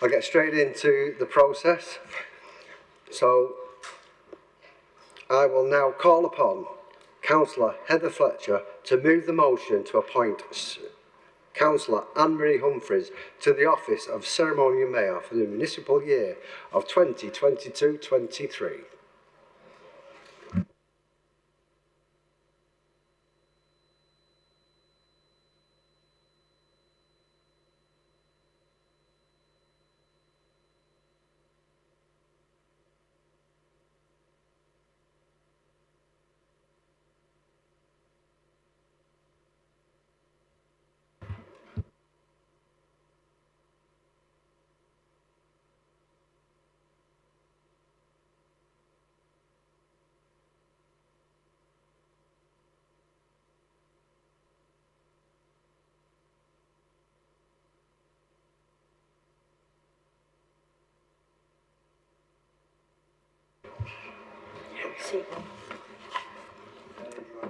I'll get straight into the process. So I will now call upon Councillor Heather Fletcher to move the motion to appoint Councillor Anne-Marie Humphreys to the office of Ceremonial Mayor for the municipal year of 2022-23.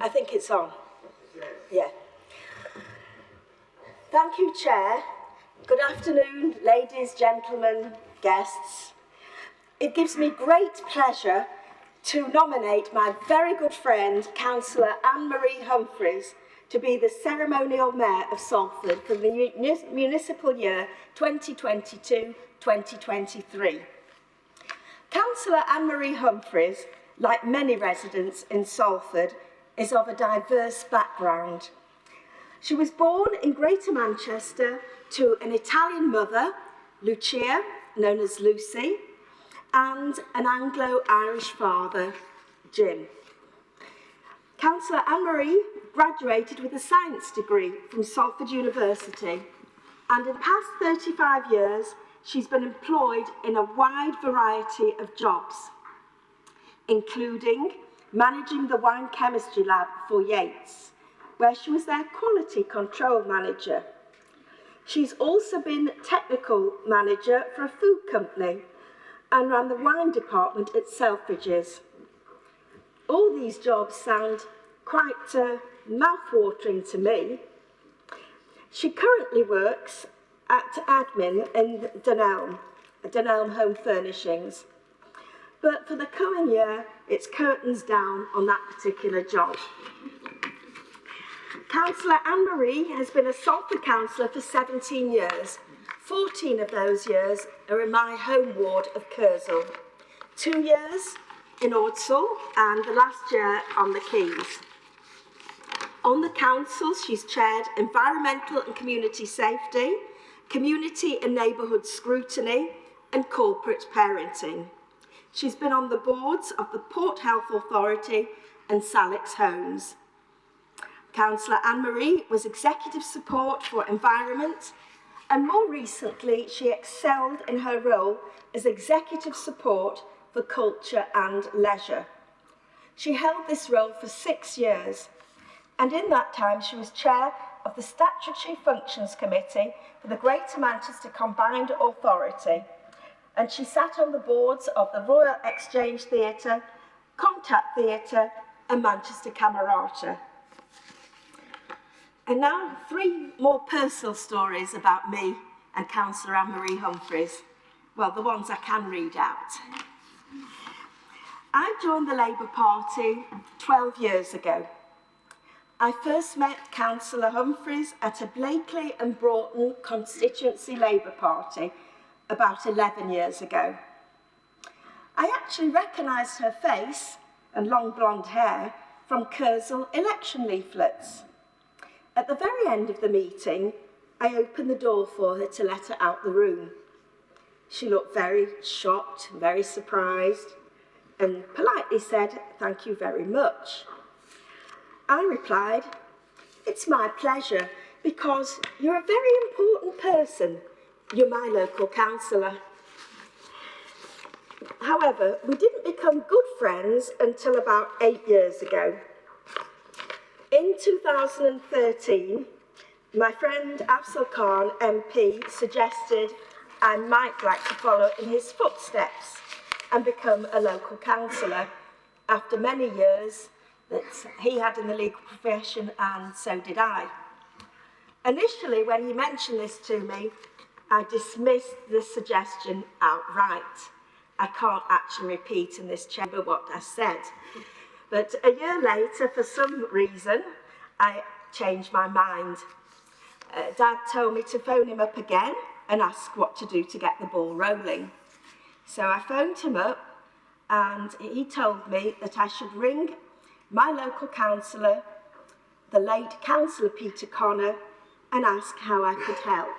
I think it's on. Yeah. Thank you, Chair. Good afternoon, ladies, gentlemen, guests. It gives me great pleasure to nominate my very good friend, Councillor Anne-Marie Humphreys, to be the Ceremonial Mayor of Salford for the municipal year 2022-2023. Councillor Anne-Marie Humphreys, like many residents in Salford, is of a diverse background. She was born in Greater Manchester to an Italian mother, Lucia, known as Lucy, and an Anglo-Irish father, Jim. Councillor Anne-Marie graduated with a science degree from Salford University, and in the past 35 years, she's been employed in a wide variety of jobs, including managing the wine chemistry lab for Yates, where she was their quality control manager. She's also been technical manager for a food company and ran the wine department at Selfridges. All these jobs sound quite mouth-watering to me. She currently works at admin in Dunelm Home Furnishings. But for the coming year, it's curtains down on that particular job. Councillor Anne-Marie has been a Salford councillor for 17 years. 14 of those years are in my home ward of Kersal. 2 years in Ordsall and the last year on the Keys. On the council, she's chaired environmental and community safety, community and neighbourhood scrutiny, and corporate parenting. She's been on the boards of the Port Health Authority and Salix Homes. Councillor Anne-Marie was executive support for environment, and more recently, she excelled in her role as executive support for culture and leisure. She held this role for 6 years, and in that time, she was chair of the Statutory Functions Committee for the Greater Manchester Combined Authority, and she sat on the boards of the Royal Exchange Theatre, Contact Theatre, and Manchester Camerata. And now 3 more personal stories about me and Councillor Anne-Marie Humphreys. Well, the ones I can read out. I joined the Labour Party 12 years ago. I first met Councillor Humphreys at a Blakely and Broughton constituency Labour Party about 11 years ago. I actually recognised her face and long blonde hair from Kersal election leaflets. At the very end of the meeting, I opened the door for her to let her out the room. She looked very shocked, very surprised, and politely said, "Thank you very much." I replied, "It's my pleasure, because you're a very important person. You're my local councillor." However, we didn't become good friends until about 8 years ago. In 2013, my friend Afzal Khan MP suggested I might like to follow in his footsteps and become a local councillor after many years that he had in the legal profession, and so did I. Initially, when he mentioned this to me, I dismissed the suggestion outright. I can't actually repeat in this chamber what I said. But a year later, for some reason, I changed my mind. Dad told me to phone him up again and ask what to do to get the ball rolling. So I phoned him up and he told me that I should ring my local councillor, the late Councillor Peter Connor, and ask how I could help.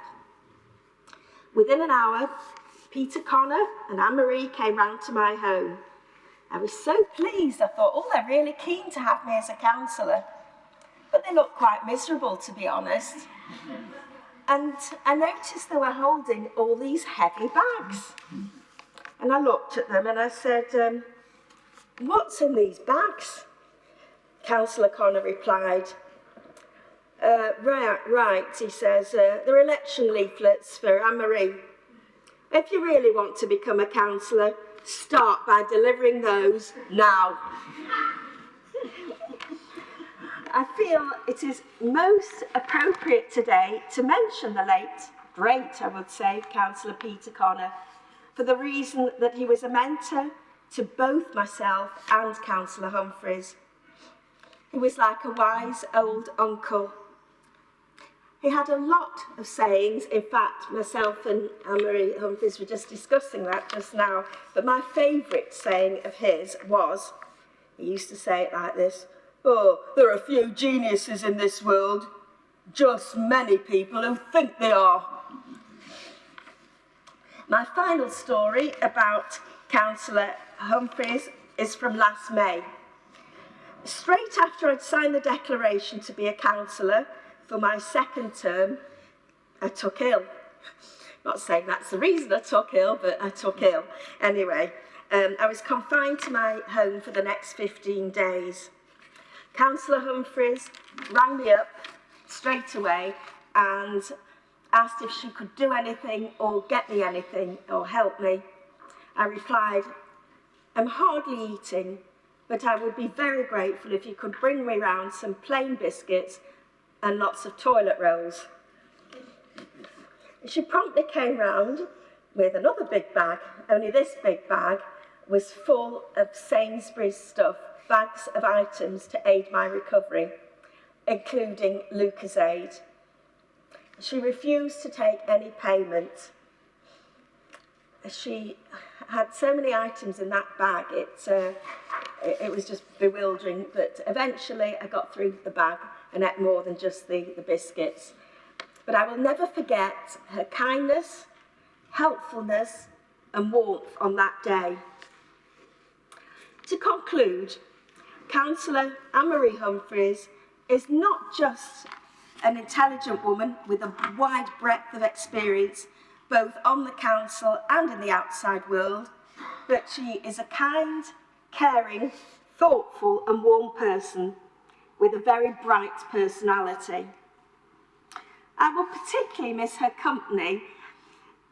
Within an hour, Peter Connor and Anne-Marie came round to my home. I was so pleased. I thought, oh, they're really keen to have me as a councillor. But they looked quite miserable, to be honest. And I noticed they were holding all these heavy bags. And I looked at them and I said, what's in these bags? Councillor Connor replied, right, he says, they're election leaflets for Anne-Marie. If you really want to become a councillor, start by delivering those now. I feel it is most appropriate today to mention the late, great, I would say, Councillor Peter Connor, for the reason that he was a mentor to both myself and Councillor Humphreys. He was like a wise old uncle. He had a lot of sayings. In fact, myself and Anne-Marie Humphreys were just discussing that just now. But my favourite saying of his was, he used to say it like this, oh, there are a few geniuses in this world, just many people who think they are. My final story about Councillor Humphreys is from last May. Straight after I'd signed the declaration to be a councillor for my second term, I took ill. Not saying that's the reason I took ill, but I took ill. Anyway, I was confined to my home for the next 15 days. Councillor Humphreys rang me up straight away and asked if she could do anything or get me anything or help me. I replied, I'm hardly eating, but I would be very grateful if you could bring me round some plain biscuits and lots of toilet rolls. She promptly came round with another big bag, only this big bag was full of Sainsbury's stuff, bags of items to aid my recovery, including Lucozade. She refused to take any payment. She had so many items in that bag, it was just bewildering, but eventually I got through the bag and ate more than just the biscuits. But I will never forget her kindness, helpfulness and warmth on that day. To conclude, Councillor Anne-Marie Humphreys is not just an intelligent woman with a wide breadth of experience, both on the council and in the outside world, but she is a kind, caring, thoughtful and warm person with a very bright personality. I will particularly miss her company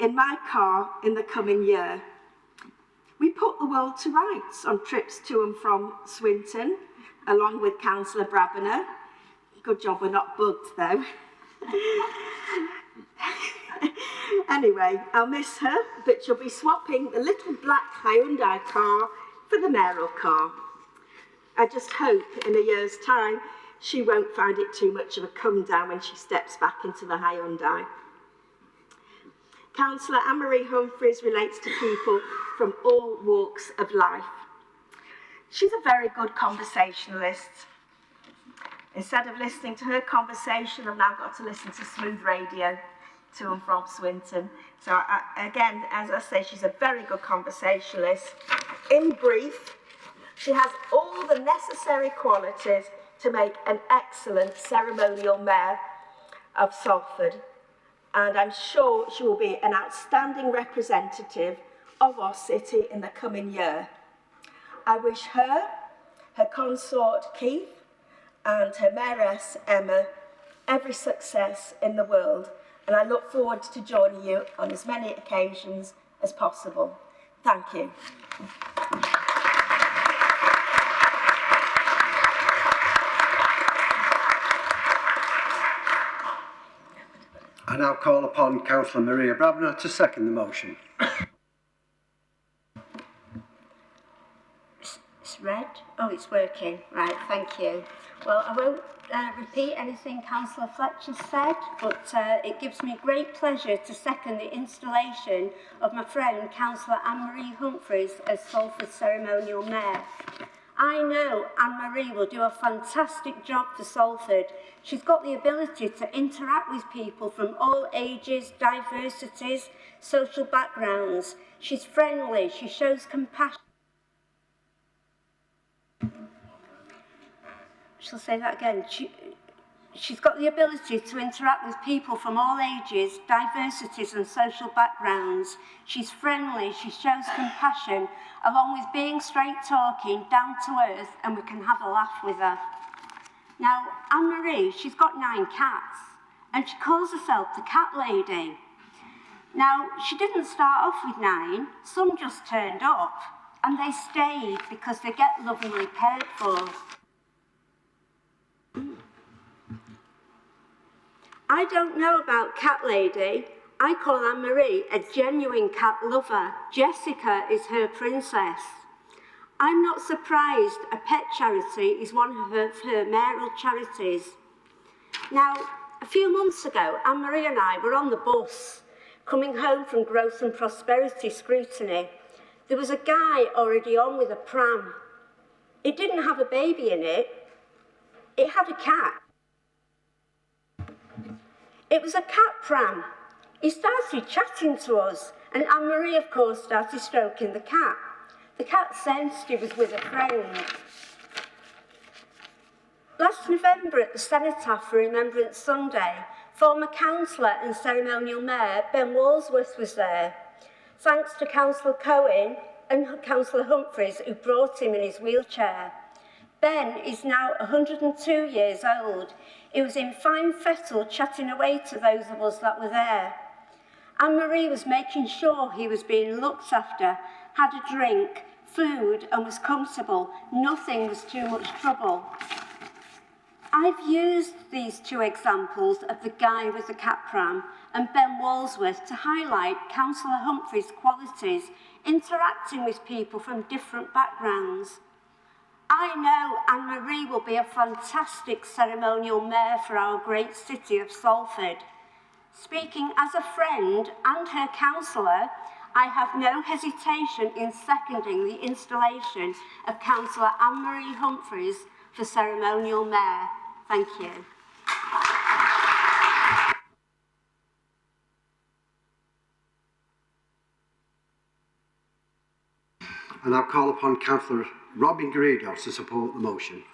in my car in the coming year. We put the world to rights on trips to and from Swinton, along with Councillor Brabiner. Good job we're not bugged though. Anyway, I'll miss her, but she'll be swapping the little black Hyundai car for the mayoral car. I just hope in a year's time she won't find it too much of a come down when she steps back into the Hyundai. Councillor Anne-Marie Humphreys relates to people from all walks of life. She's a very good conversationalist. Instead of listening to her conversation, I've now got to listen to smooth radio to and from Swinton. So again, as I say, she's a very good conversationalist. In brief, she has all the necessary qualities to make an excellent ceremonial mayor of Salford. And I'm sure she will be an outstanding representative of our city in the coming year. I wish her, her consort Keith, and her mayoress Emma every success in the world, and I look forward to joining you on as many occasions as possible. Thank you. I now call upon Councillor Maria Brabner to second the motion. It's red. Oh, it's working. Right, thank you. Well, I won't repeat anything Councillor Fletcher said, but it gives me great pleasure to second the installation of my friend Councillor Anne-Marie Humphreys as Salford Ceremonial Mayor. I know Anne-Marie will do a fantastic job for Salford. She's got the ability to interact with people from all ages, diversities, social backgrounds. She's friendly, she shows compassion. She'll say that again. She's got the ability to interact with people from all ages, diversities and social backgrounds. She's friendly, she shows compassion, along with being straight talking, down to earth, and we can have a laugh with her. Now, Anne-Marie, she's got 9 cats, and she calls herself the Cat Lady. Now, she didn't start off with 9, some just turned up, and they stayed because they get lovingly cared for. I don't know about Cat Lady. I call Anne-Marie a genuine cat lover. Jessica is her princess. I'm not surprised a pet charity is one of her mayoral charities. Now, a few months ago, Anne-Marie and I were on the bus, coming home from Growth and Prosperity scrutiny. There was a guy already on with a pram. It didn't have a baby in it. It had a cat. It was a cat pram. He started chatting to us, and Anne-Marie, of course, started stroking the cat. The cat sensed he was with a friend. Last November at the Cenotaph for Remembrance Sunday, former councillor and ceremonial mayor Ben Walsworth was there. Thanks to Councillor Cohen and Councillor Humphreys, who brought him in his wheelchair. Ben is now 102 years old. He was in fine fettle chatting away to those of us that were there. Anne-Marie was making sure he was being looked after, had a drink, food, and was comfortable. Nothing was too much trouble. I've used these 2 examples of the guy with the cat pram and Ben Walsworth to highlight Councillor Humphreys' qualities, interacting with people from different backgrounds. I know Anne-Marie will be a fantastic ceremonial mayor for our great city of Salford. Speaking as a friend and her councillor, I have no hesitation in seconding the installation of Councillor Anne-Marie Humphreys for ceremonial mayor. Thank you. And I'll call upon Councillor Robin Garrido to support the motion.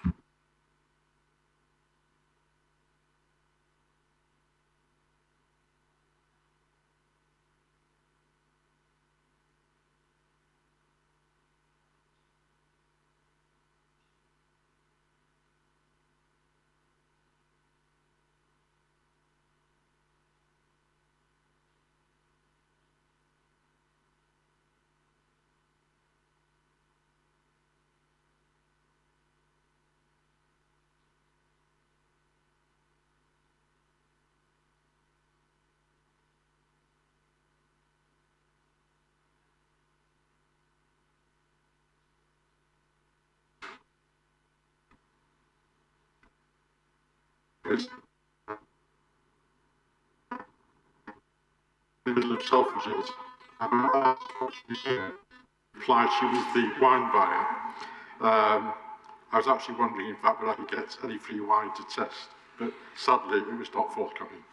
It's in the middle of Selfridges, and my replied she was the wine buyer. I was actually wondering, in fact, whether I could get any free wine to test, but sadly it was not forthcoming.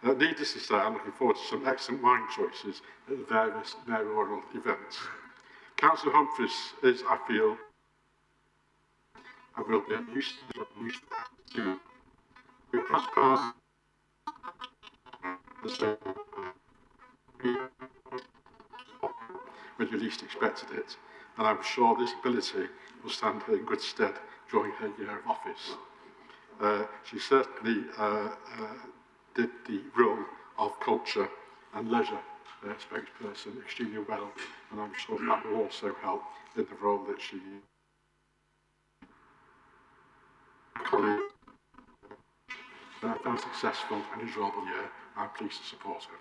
Needless to say, I'm looking forward to some excellent wine choices at the various mayoral events. Councillor Humphreys is, I feel, I will be used to we prosper the same when you least expected it, and I'm sure this ability will stand her in good stead during her year of office. She certainly did the role of culture and leisure spokesperson extremely well, and I'm sure that will also help in the role that she colleague. highly successful and enjoyable year. I'm pleased to support her.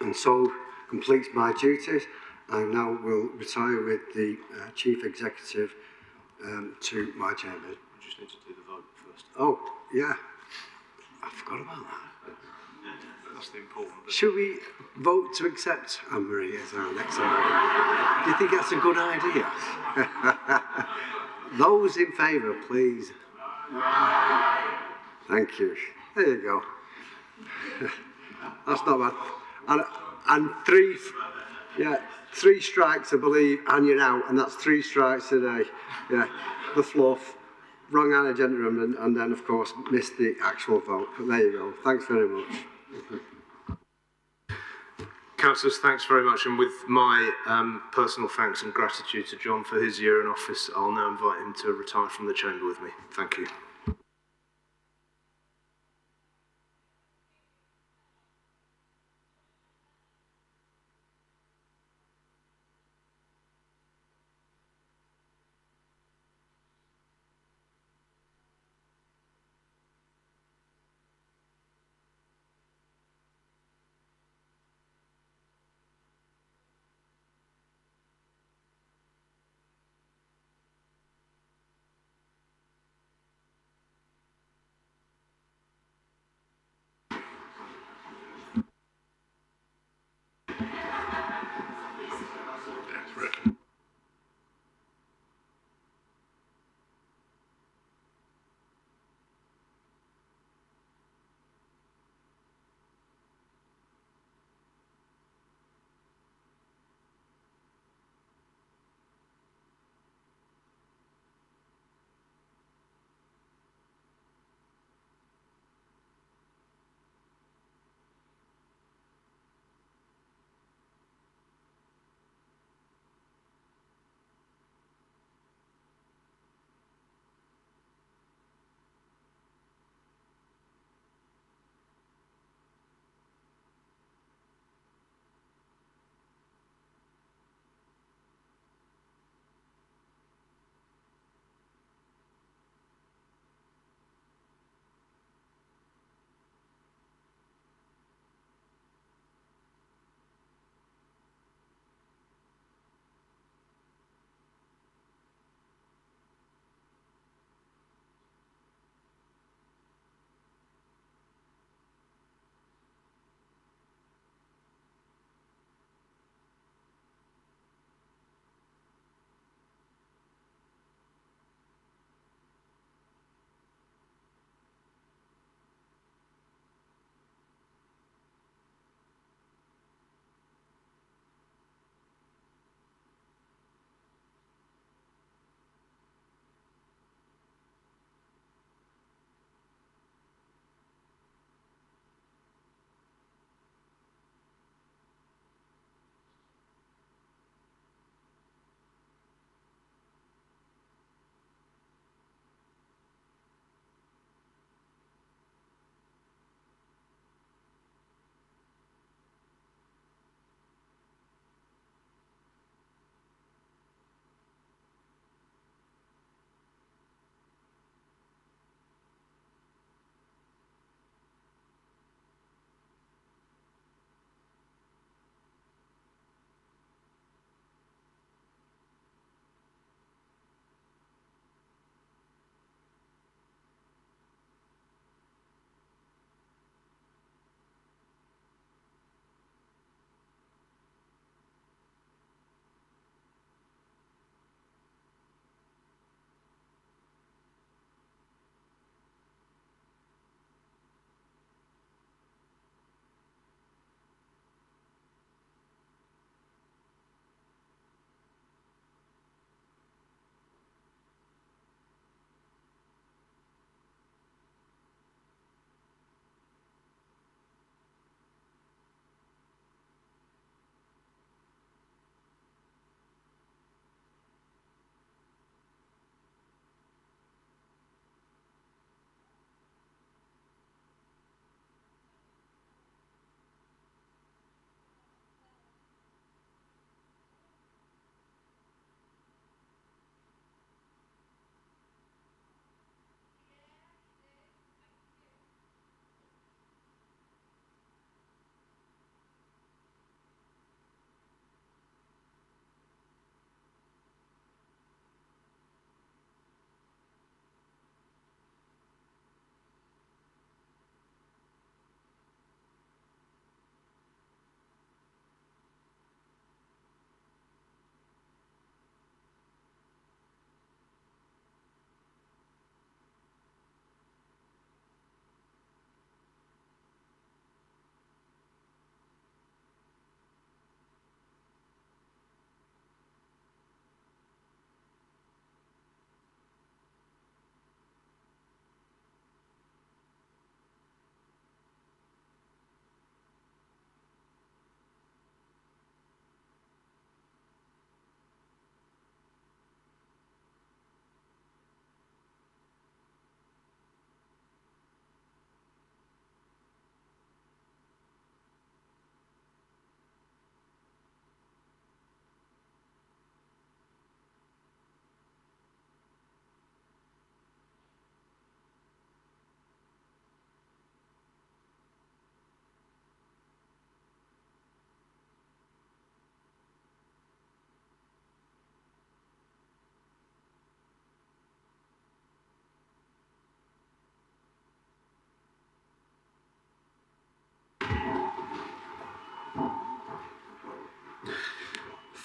And so completes my duties. I now will retire with the Chief Executive to my chamber. We just need to do the vote first. Oh, yeah. I forgot about that. That's the important bit. Should we vote to accept Anne-Marie as our next MLA? Do you think that's a good idea? Those in favour, please. Thank you. There you go. That's not bad. And three strikes, I believe, and you're out. And that's 3 strikes today. Yeah, the fluff, wrong agenda room, and then, of course, missed the actual vote. But there you go. Thanks very much. Councillors, thanks very much, and with my personal thanks and gratitude to John for his year in office, I'll now invite him to retire from the chamber with me. Thank you.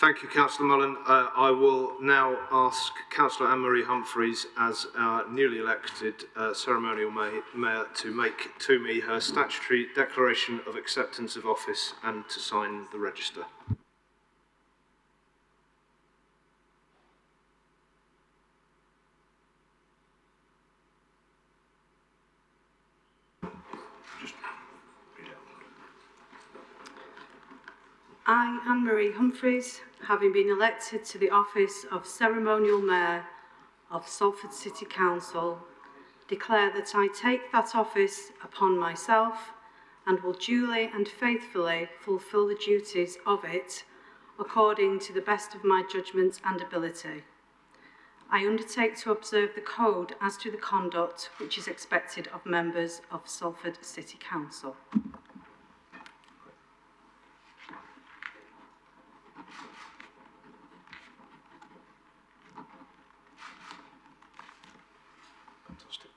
Thank you, Councillor Mullen. I will now ask Councillor Anne-Marie Humphreys, as our newly elected Ceremonial Mayor, to make to me her statutory declaration of acceptance of office and to sign the register. I, Anne-Marie Humphreys, having been elected to the office of Ceremonial Mayor of Salford City Council, declare that I take that office upon myself and will duly and faithfully fulfil the duties of it according to the best of my judgment and ability. I undertake to observe the code as to the conduct which is expected of members of Salford City Council. Fantastic.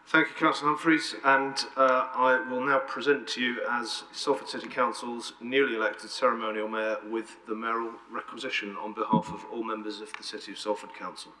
Thank you, Councillor Humphreys, and I will now present to you as Salford City Council's newly elected Ceremonial Mayor with the mayoral requisition on behalf of all members of the City of Salford Council.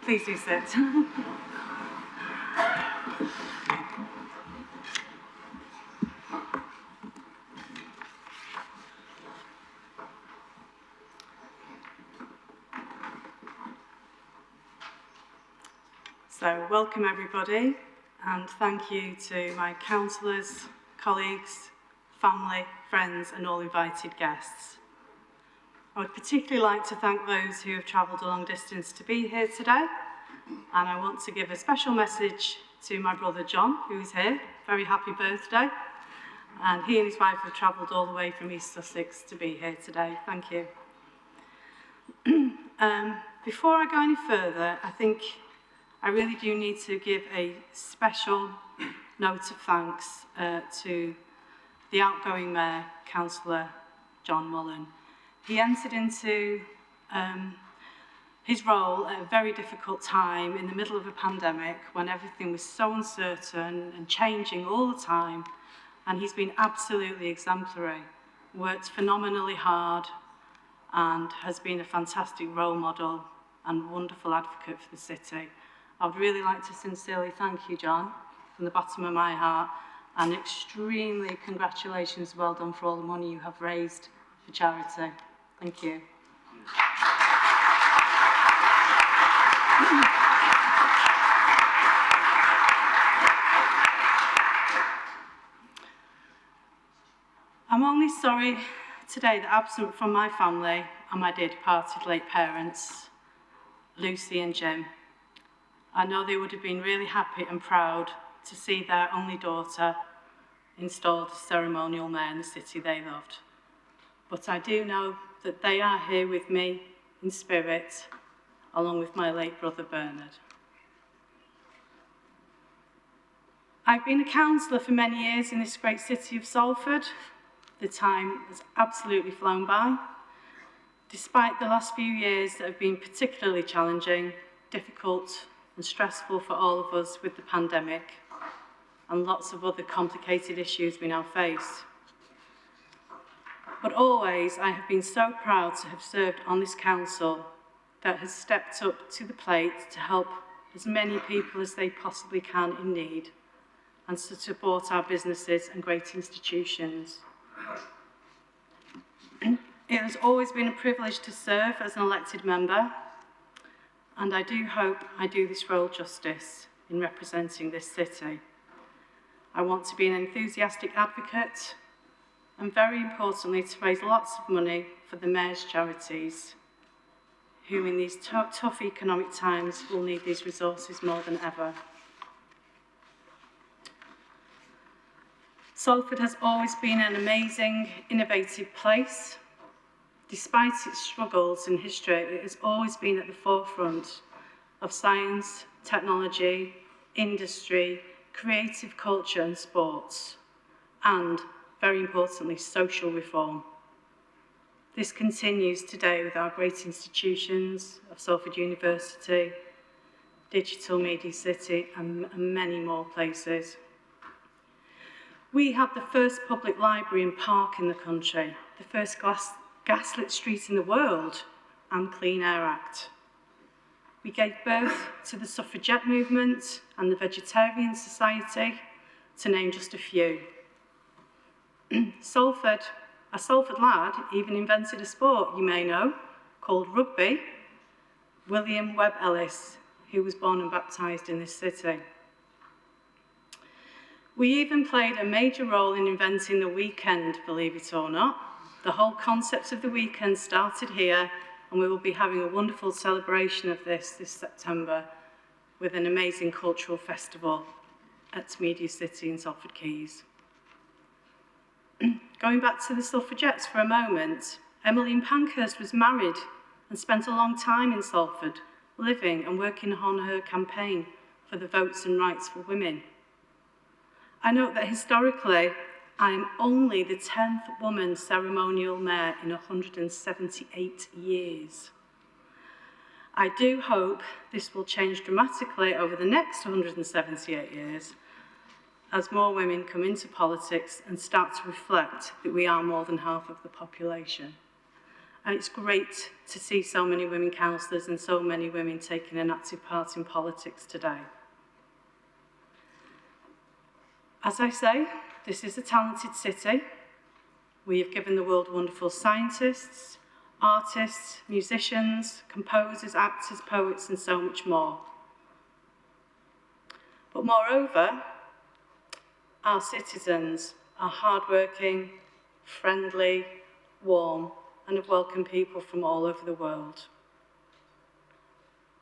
Please do sit. So, welcome everybody, and thank you to my councillors, colleagues, family, friends and all invited guests. I would particularly like to thank those who have travelled a long distance to be here today, and I want to give a special message to my brother John, who is here. Very happy birthday. And he and his wife have travelled all the way from East Sussex to be here today. Thank you. Before I go any further, I think I really do need to give a special note of thanks to the outgoing Mayor, Councillor John Mullen. He entered into his role at a very difficult time in the middle of a pandemic when everything was so uncertain and changing all the time, and he's been absolutely exemplary, worked phenomenally hard and has been a fantastic role model and wonderful advocate for the city. I would really like to sincerely thank you, John, from the bottom of my heart, and extremely congratulations, well done for all the money you have raised for charity. Thank you. I'm only sorry today that absent from my family are my dear departed late parents, Lucy and Jim. I know they would have been really happy and proud to see their only daughter installed as ceremonial mayor in the city they loved. But I do know that they are here with me in spirit, along with my late brother Bernard. I've been a councillor for many years in this great city of Salford. The time has absolutely flown by. Despite the last few years that have been particularly challenging, difficult and stressful for all of us with the pandemic and lots of other complicated issues we now face. But always I have been so proud to have served on this council that has stepped up to the plate to help as many people as they possibly can in need and to support our businesses and great institutions. It has always been a privilege to serve as an elected member, and I do hope I do this role justice in representing this city. I want to be an enthusiastic advocate and, very importantly, to raise lots of money for the Mayor's charities, who in these tough economic times will need these resources more than ever. Salford has always been an amazing, innovative place. Despite its struggles in history, it has always been at the forefront of science, technology, industry, creative culture and sports, and, very importantly, social reform. This continues today with our great institutions of Salford University, Digital Media City, and many more places. We have the first public library and park in the country, the first gaslit street in the world, and Clean Air Act. We gave birth to the suffragette movement and the Vegetarian Society, to name just a few. A Salford lad even invented a sport you may know, called rugby, William Webb Ellis, who was born and baptised in this city. We even played a major role in inventing the weekend, believe it or not. The whole concept of the weekend started here, and we will be having a wonderful celebration of this September with an amazing cultural festival at Media City in Salford Quays. Going back to the suffragettes for a moment, Emmeline Pankhurst was married and spent a long time in Salford, living and working on her campaign for the votes and rights for women. I note that historically, I am only the 10th woman ceremonial mayor in 178 years. I do hope this will change dramatically over the next 178 years as more women come into politics and start to reflect that we are more than half of the population. And it's great to see so many women councillors and so many women taking an active part in politics today. As I say, this is a talented city. We have given the world wonderful scientists, artists, musicians, composers, actors, poets, and so much more. But moreover, our citizens are hardworking, friendly, warm, and have welcomed people from all over the world.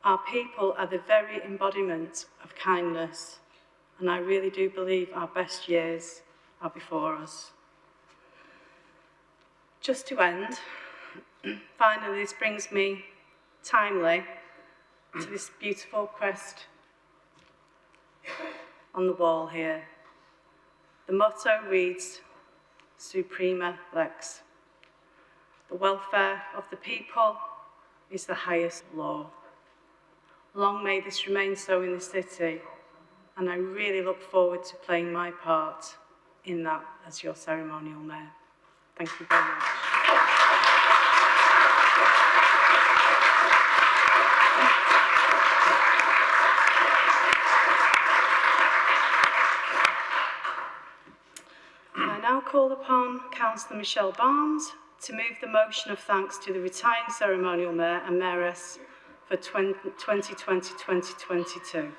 Our people are the very embodiment of kindness, and I really do believe our best years are before us. Just to end, finally, this brings me timely to this beautiful crest on the wall here. The motto reads, Suprema Lex. The welfare of the people is the highest law. Long may this remain so in the city, and I really look forward to playing my part in that as your ceremonial mayor. Thank you very much. I now call upon Councillor Michelle Barnes to move the motion of thanks to the retiring ceremonial mayor and mayoress for 2020-2022.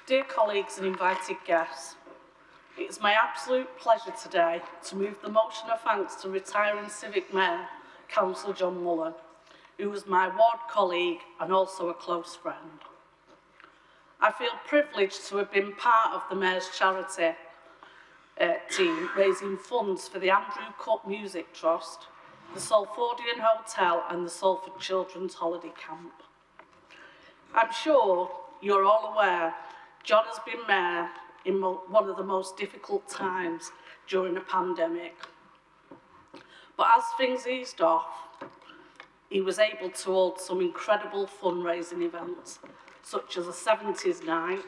Dear colleagues and invited guests, it is my absolute pleasure today to move the motion of thanks to retiring Civic Mayor, Councillor John Muller, who was my ward colleague and also a close friend. I feel privileged to have been part of the Mayor's charity team raising funds for the Andrew Cup Music Trust, the Salfordian Hotel and the Salford Children's Holiday Camp. I'm sure you're all aware John has been mayor in one of the most difficult times during a pandemic. But as things eased off, he was able to hold some incredible fundraising events, such as a 70s night,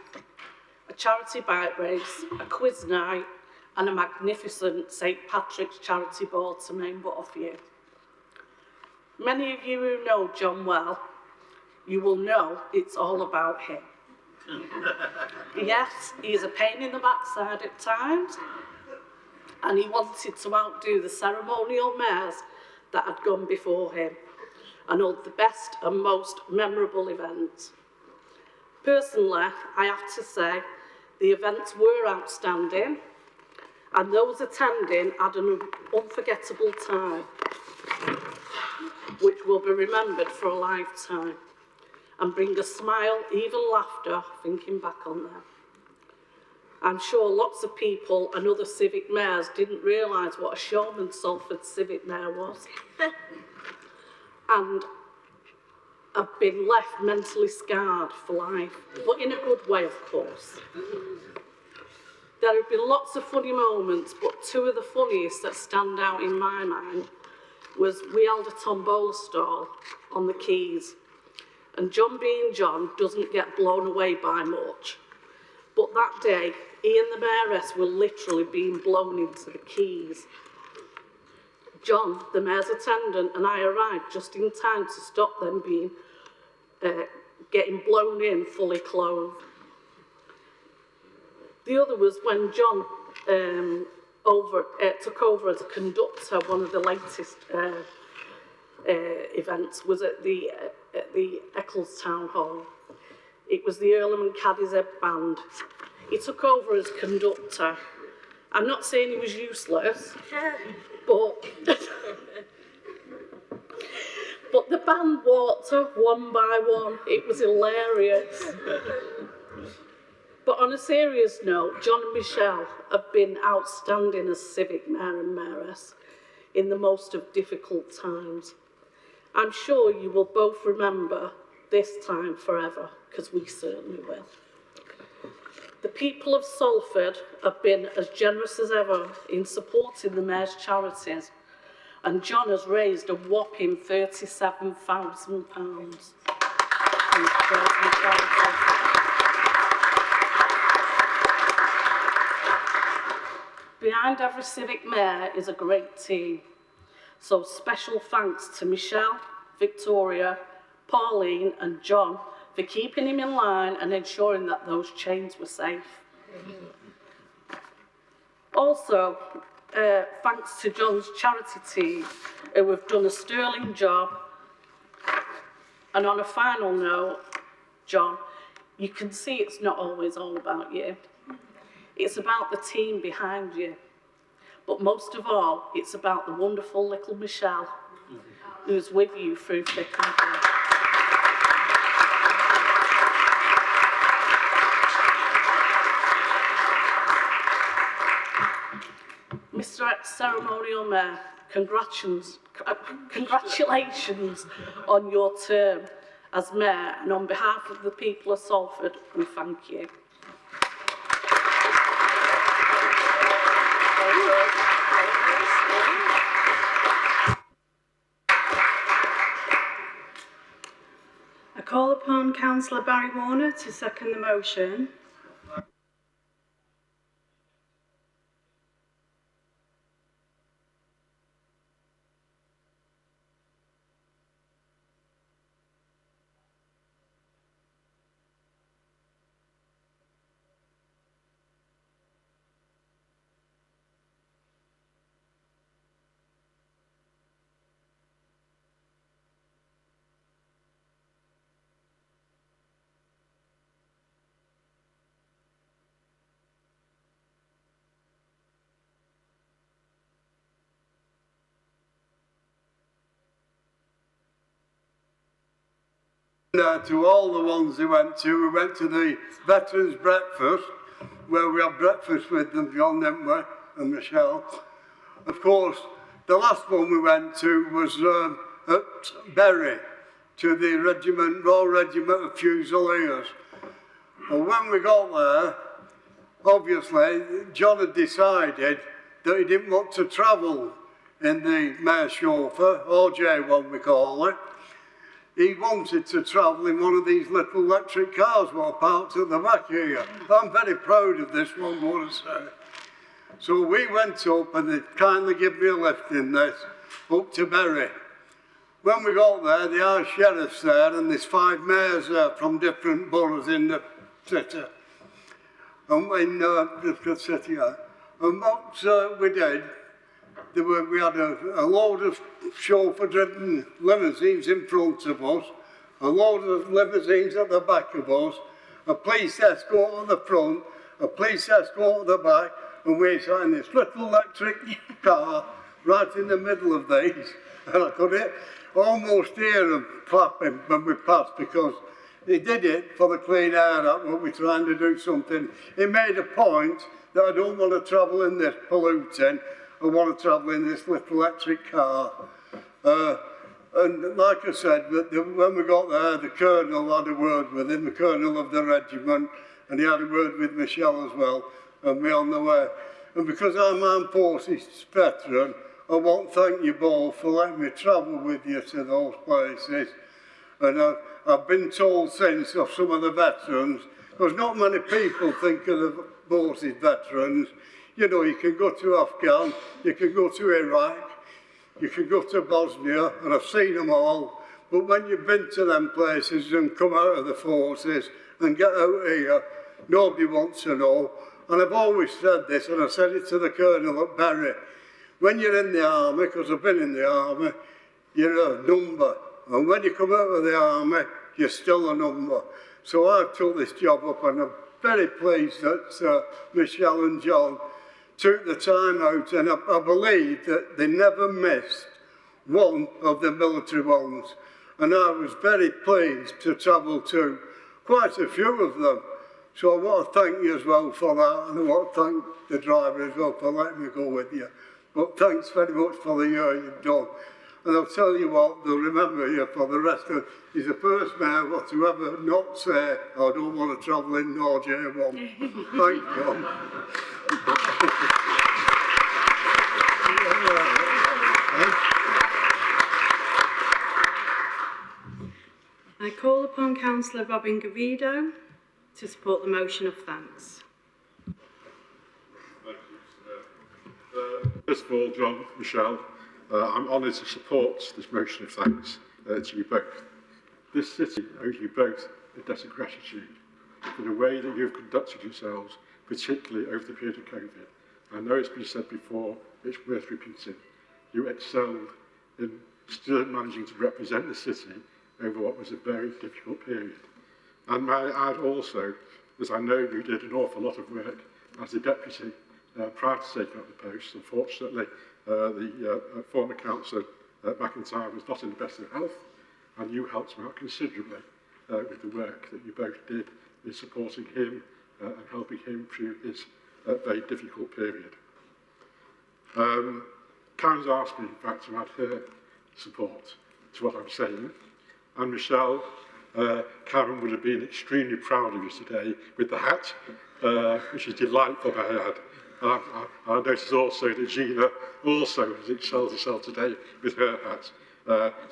a charity bike race, a quiz night, and a magnificent St. Patrick's charity ball, to name but a few. Many of you who know John well, you will know it's all about him. Yes, he is a pain in the backside at times, and he wanted to outdo the ceremonial mayors that had gone before him and hold the best and most memorable events. Personally, I have to say, the events were outstanding, and those attending had an unforgettable time, which will be remembered for a lifetime and bring a smile, even laughter, thinking back on them. I'm sure lots of people and other civic mayors didn't realise what a showman Salford civic mayor was and have been left mentally scarred for life, but in a good way, of course. There have been lots of funny moments, but two of the funniest that stand out in my mind was we held a tombola stall on the quays, and John being John doesn't get blown away by much. But that day, he and the mayoress were literally being blown into the quays. John, the mayor's attendant, and I arrived just in time to stop them being getting blown in fully clothed. The other was when John took over as a conductor. One of the latest events was at the Eccles Town Hall. It was the Earlham and Cadishead Band. He took over as conductor. I'm not saying he was useless, but the band walked up one by one. It was hilarious. But on a serious note, John and Michelle have been outstanding as civic mayor and mayoress in the most of difficult times. I'm sure you will both remember this time forever, because we certainly will. The people of Salford have been as generous as ever in supporting the mayor's charities, and John has raised a whopping £37,000 in charities. Behind every civic mayor is a great team. So special thanks to Michelle, Victoria, Pauline and John for keeping him in line and ensuring that those chains were safe. Also, thanks to John's charity team who have done a sterling job. And on a final note, John, you can see it's not always all about you. It's about the team behind you. But most of all, it's about the wonderful little Michelle, who's with you through thick and thin. Mr. Ceremonial Mayor, congratulations on your term as Mayor, and on behalf of the people of Salford, we thank you. I call upon Councillor Barry Warner to second the motion. To all the ones we went to the Veterans Breakfast, where we had breakfast with them, John, didn't we, and Michelle. Of course, the last one we went to was at Bury, to the Royal Regiment of Fusiliers. And when we got there, obviously, John had decided that he didn't want to travel in the mayor's chauffeur, or J1 we call it. He wanted to travel in one of these little electric cars that are parked at the back here. I'm very proud of this one, I want to say. So we went up and they kindly gave me a lift in this, up to Bury. when we got there, the Irish Sheriff's there, and there's 5 mayors there from different boroughs in the city. And in the city, and what we did, we had a load of chauffeur-driven limousines in front of us, a load of limousines at the back of us, a police escort at the front, a police escort at the back, and we sat in this little electric car right in the middle of these, and I could almost hear them clapping when we passed, because he did it for the Clean Air Act, what we're trying to do something. He made a point that I don't want to travel in this polluting, I want to travel in this little electric car. And like I said, when we got there, the Colonel had a word with him, the Colonel of the regiment, and he had a word with Michelle as well, and we're on the way. And because I'm Armed Forces veteran, I want to thank you both for letting me travel with you to those places. And I've been told since of some of the veterans, because not many people think of the forces veterans. You know, you can go to Afghan, you can go to Iraq, you can go to Bosnia, and I've seen them all. But when you've been to them places and come out of the forces and get out here, nobody wants to know. And I've always said this, and I said it to the Colonel at Bury. When you're in the army, because I've been in the army, you're a number. And when you come out of the army, you're still a number. So I've took this job up, and I'm very pleased that Michelle and John took the time out, and I believe that they never missed one of the military ones. And I was very pleased to travel to quite a few of them. So I want to thank you as well for that, and I want to thank the driver as well for letting me go with you. But thanks very much for the year you've done. And I'll tell you what, they'll remember you for the rest of it. He's the first mayor to ever not say, I don't want to travel in nor J1. Thank you. I call upon Councillor Robin Garrido to support the motion of thanks. Thank you. First of all, John, Michelle, I'm honoured to support this motion of thanks to you both. This city owes you both a debt of gratitude for the way that you've conducted yourselves, particularly over the period of COVID. I know it's been said before, it's worth repeating. You excelled in still managing to represent the city over what was a very difficult period. And may I add also, as I know you did an awful lot of work as a deputy prior to taking up the post. Unfortunately, the former councillor McIntyre was not in the best of health, and you helped him out considerably with the work that you both did in supporting him and helping him through his very difficult period. Karen's asked me, in fact, to add her support to what I'm saying. And Michelle, Karen would have been extremely proud of you today with the hat, which is delightful to have. I noticed also that Gina also has excelled herself today with her hat.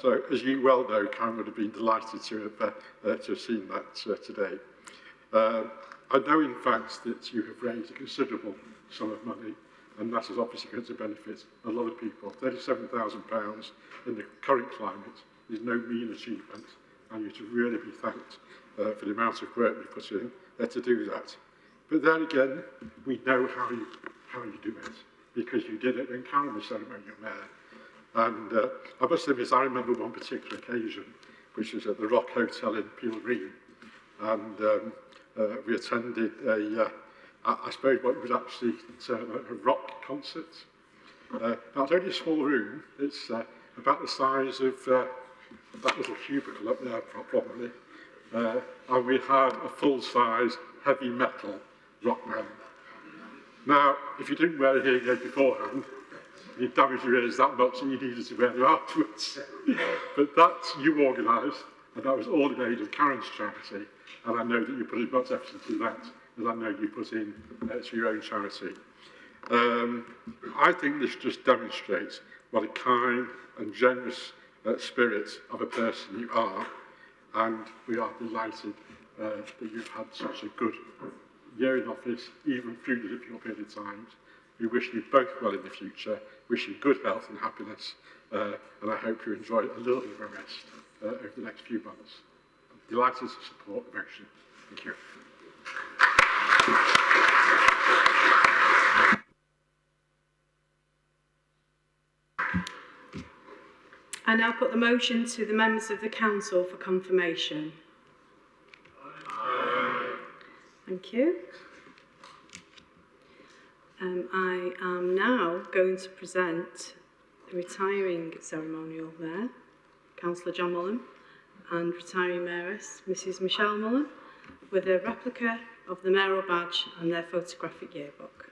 So, as you well know, Karen would have been delighted to have seen that today. I know, in fact, that you have raised a considerable sum of money, and that is obviously going to benefit a lot of people. £37,000 in the current climate is no mean achievement, and you're to really be thanked for the amount of work you put in to do that. But then again, we know how you do it, because you did it when Karen was ceremonial mayor. And I must admit, I remember one particular occasion, which was at the Rock Hotel in Peel Green, and we attended I suppose what was actually a rock concert. Now, it's only a small room. It's about the size of that little cubicle up there, probably. And we had a full-size heavy metal rock band. Now, if you didn't wear a hearing aid beforehand, you damaged your ears that much and you needed to wear them afterwards. But that you organised, and that was all in aid of Karen's charity, and I know that you put as much effort into that as I know you put in to your own charity. I think this just demonstrates what a kind and generous spirit of a person you are, and we are delighted that you've had such a good year in office, even through the difficult period of times, We wish you both well in the future, wish you good health and happiness, and I hope you enjoy a little bit of a rest over the next few months. I'm delighted to support the motion. Thank you. I now put the motion to the members of the council for confirmation. Thank you. I am now going to present the retiring ceremonial mayor, Councillor John Mullen, and retiring mayoress, Mrs Michelle Mullen, with a replica of the mayoral badge and their photographic yearbook.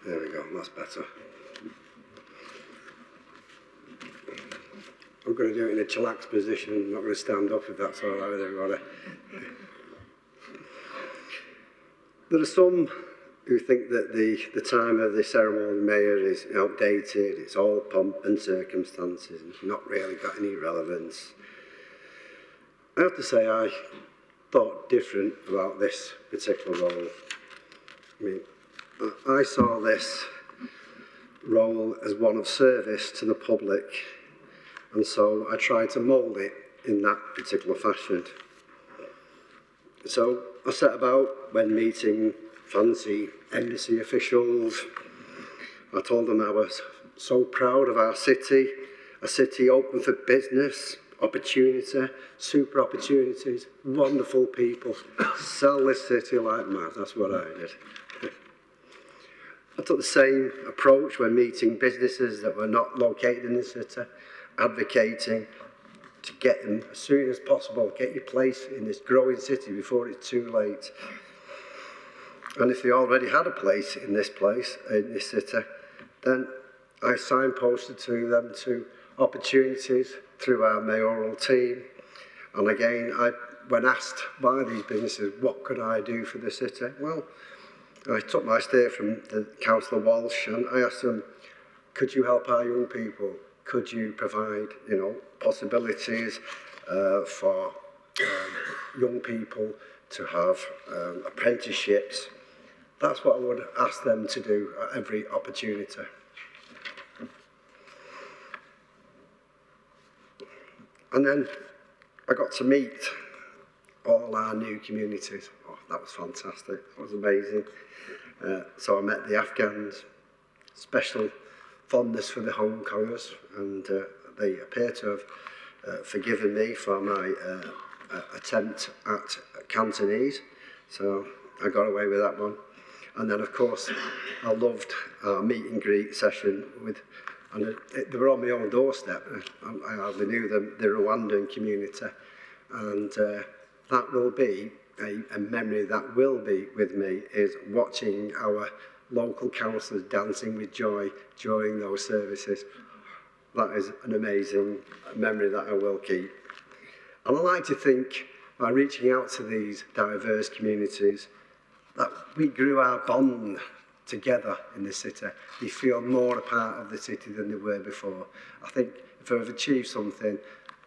There we go, that's better. I'm going to do it in a chillax position. I'm not going to stand up if that's all right with everybody. There are some who think that the time of the ceremonial mayor is outdated, it's all pomp and circumstances and not really got any relevance. I have to say I thought different about this particular role. I mean, I saw this role as one of service to the public, and so I tried to mould it in that particular fashion. So I set about when meeting fancy embassy officials. I told them I was so proud of our city, a city open for business, opportunity, super opportunities, wonderful people. Sell this city like mad, that's what I did. I took the same approach when meeting businesses that were not located in the city, advocating to get them as soon as possible, get your place in this growing city before it's too late. And if they already had a place in this city, then I signposted to them to opportunities through our mayoral team. And again, when asked by these businesses, what could I do for the city? Well, I took my steer from the Councillor Walsh and I asked them, could you help our young people? Could you provide, possibilities for young people to have apprenticeships? That's what I would ask them to do at every opportunity. And then I got to meet all our new communities. Oh, that was fantastic. That was amazing. So I met the Afghans, special fondness for the Hong Kongers, and they appear to have forgiven me for my attempt at Cantonese. So I got away with that one. And then, of course, I loved our meet and greet session with, and they were on my own doorstep. I hardly knew them, the Rwandan community. And that will be a memory that will be with me, is watching our local councillors dancing with joy during those services. That is an amazing memory that I will keep. And I like to think, by reaching out to these diverse communities, that we grew our bond together in the city. They feel more a part of the city than they were before. I think if I've achieved something,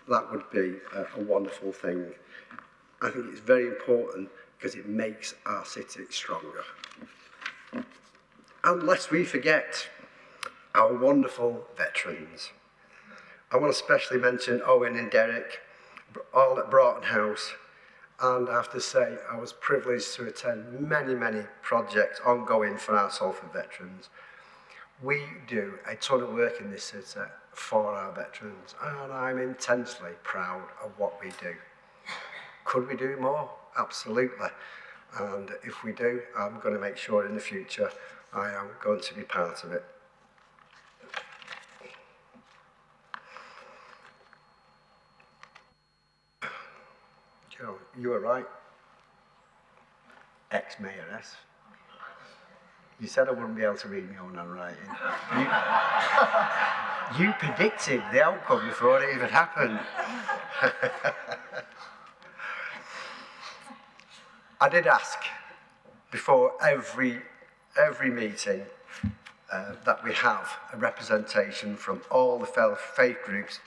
that would be a wonderful thing. I think it's very important because it makes our city stronger. And lest we forget, our wonderful veterans. I want to especially mention Owen and Derek, all at Broughton House. And I have to say, I was privileged to attend many projects ongoing for our Salford veterans. We do a ton of work in this city for our veterans, and I'm intensely proud of what we do. Could we do more? Absolutely. And if we do, I'm going to make sure in the future I am going to be part of it. Joe, you were right. Ex-mayoress. You said I wouldn't be able to read my own handwriting. You predicted the outcome before it even happened. I did ask before every meeting that we have a representation from all the faith groups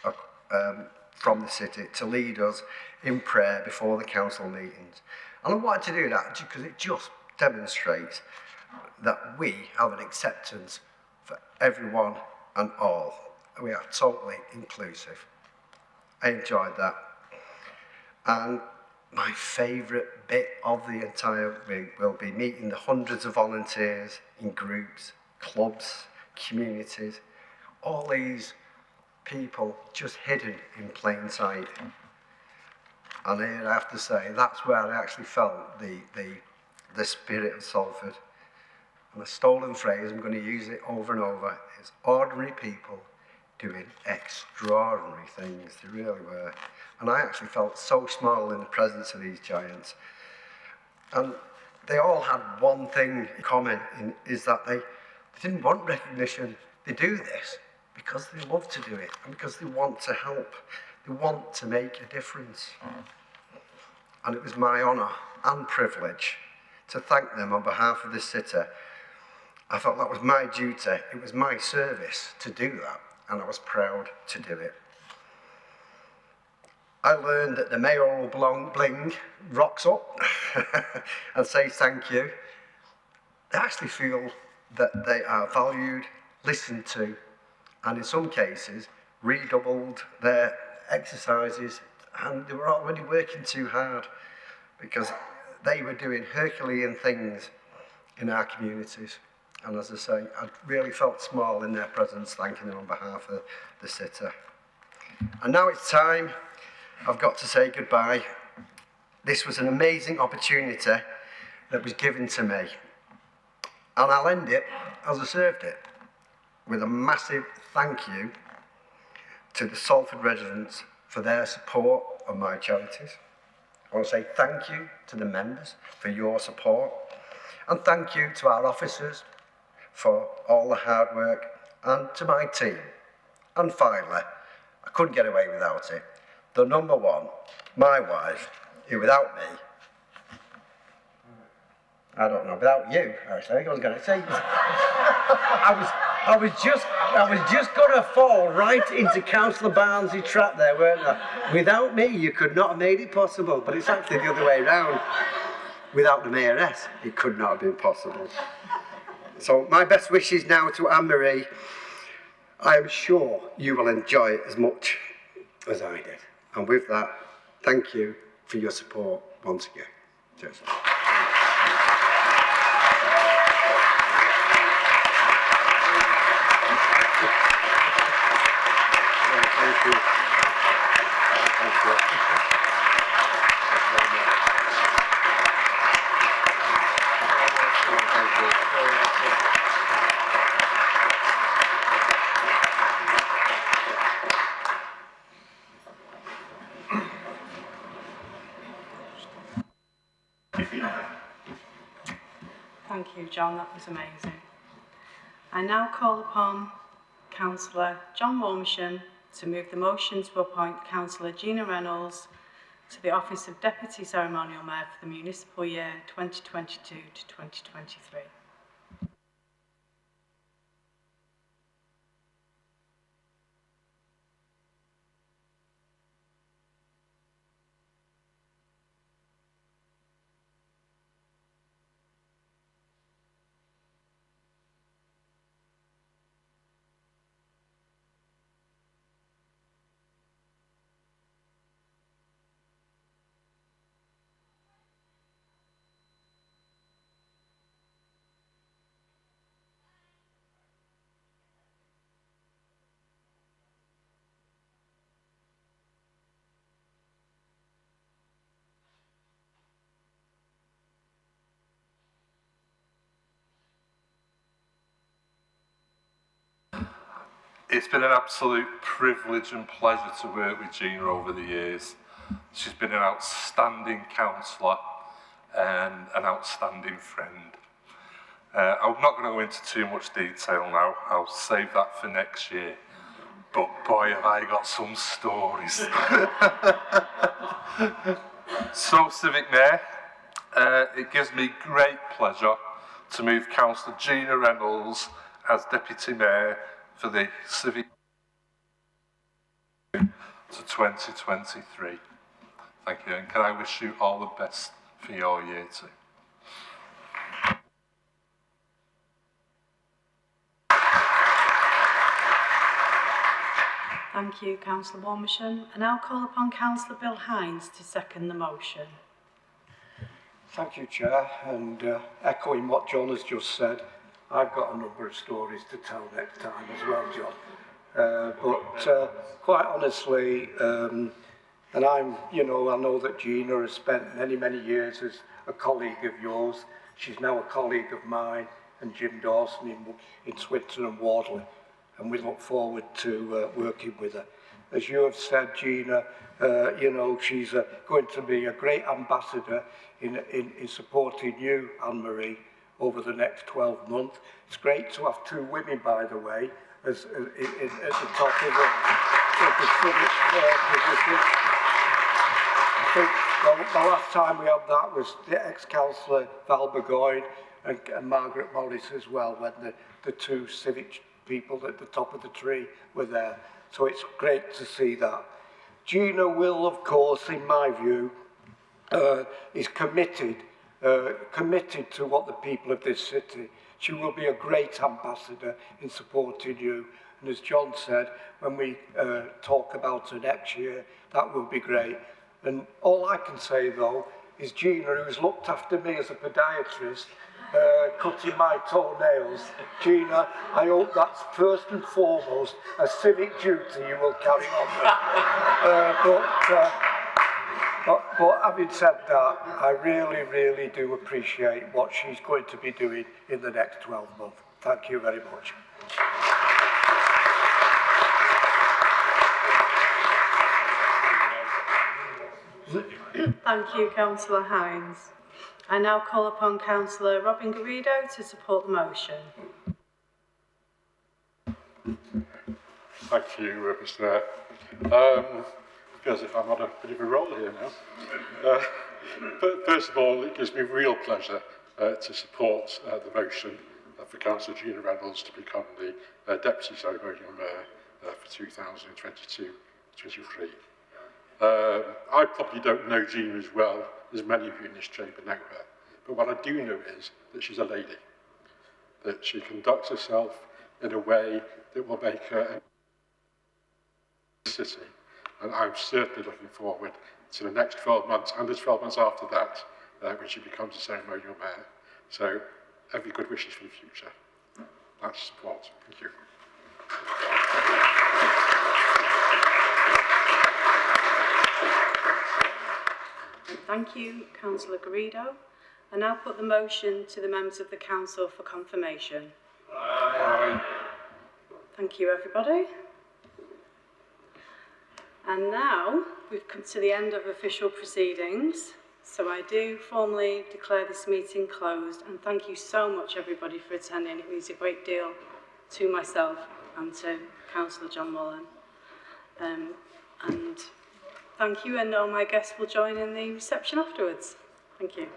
from the city to lead us in prayer before the council meetings. And I wanted to do that because it just demonstrates that we have an acceptance for everyone and all. We are totally inclusive. I enjoyed that. And my favourite bit of the entire week will be meeting the hundreds of volunteers in groups, clubs, communities, all these people just hidden in plain sight. And here I have to say, that's where I actually felt the spirit of Salford. And a stolen phrase, I'm going to use it over and over, is ordinary people doing extraordinary things. They really were. And I actually felt so small in the presence of these giants. And they all had one thing in common, is that they didn't want recognition. They do this because they love to do it and because they want to help. They want to make a difference. And it was my honour and privilege to thank them on behalf of the city. I felt that was my duty. It was my service to do that, and I was proud to do it. I learned that the mayoral bling rocks up and says thank you. They actually feel that they are valued, listened to, and in some cases redoubled their exercises, and they were already working too hard because they were doing Herculean things in our communities. And as I say, I really felt small in their presence, thanking them on behalf of the city. And now it's time. I've got to say goodbye. This was an amazing opportunity that was given to me. And I'll end it as I served it, with a massive thank you to the Salford residents for their support of my charities. I want to say thank you to the members for your support, and thank you to our officers for all the hard work, and to my team. And finally, I couldn't get away without it, the number one, my wife, who without me, I don't know, without you, actually, I was going to say, I was just going to fall right into Councillor Barnes' trap there, weren't I? Without me, you could not have made it possible, but it's actually the other way around. Without the mayoress, it could not have been possible. So my best wishes now to Anne-Marie. I am sure you will enjoy it as much as I did. And with that, thank you for your support once again. Cheers. Thank you. Thank you. Thank you, John, that was amazing. I now call upon Councillor John Warmisham to move the motion to appoint Councillor Gina Reynolds to the office of Deputy Ceremonial Mayor for the municipal year 2022 to 2023. It's been an absolute privilege and pleasure to work with Gina over the years. She's been an outstanding councillor and an outstanding friend. I'm not going to go into too much detail now. I'll save that for next year. But boy, have I got some stories. So, Civic Mayor, it gives me great pleasure to move Councillor Gina Reynolds as Deputy Mayor for the Civic to 2023. Thank you, and can I wish you all the best for your year too. Thank you, Councillor Warmisham. And I'll call upon Councillor Bill Hines to second the motion. Thank you, Chair, and echoing what John has just said, I've got a number of stories to tell next time as well, John. But quite honestly, and I know that Gina has spent many, many years as a colleague of yours. She's now a colleague of mine and Jim Dawson in Swinton and Wardley, and we look forward to working with her. As you have said, Gina, she's going to be a great ambassador in supporting you, Anne-Marie, over the next 12 months. It's great to have two women, by the way, at the top of the civic position. I think the last time we had that was the ex-councillor Val Burgoyne and Margaret Morris as well, when the two civic people at the top of the tree were there. So it's great to see that. Gina will, of course, in my view, is committed to what the people of this city. She will be a great ambassador in supporting you. And as John said, when we talk about her next year, that will be great. And all I can say, though, is Gina, who's looked after me as a podiatrist, cutting my toenails. Gina, I hope that's first and foremost a civic duty you will carry on with. But having said that, I really, really do appreciate what she's going to be doing in the next 12 months. Thank you very much. Thank you, Councillor Hines. I now call upon Councillor Robin Garrido to support the motion. Thank you, Mr. Mayor. Feels as if I'm on a bit of a roll here now. But first of all, it gives me real pleasure to support the motion for Councillor Gina Reynolds to become the Deputy Ceremonial Mayor for 2022-23. I probably don't know Gina as well as many of you in this chamber know her, but what I do know is that she's a lady, that she conducts herself in a way that will make her a city. And I'm certainly looking forward to the next 12 months and the 12 months after that, when she becomes a ceremonial mayor. So, every good wishes for the future. That's support. Thank you. Thank you, Councillor Garrido. I now put the motion to the members of the council for confirmation. Aye. Thank you, everybody. And now we've come to the end of official proceedings. So I do formally declare this meeting closed, and thank you so much, everybody, for attending. It means a great deal to myself and to Councillor John Mullen. And thank you, and all my guests will join in the reception afterwards. Thank you.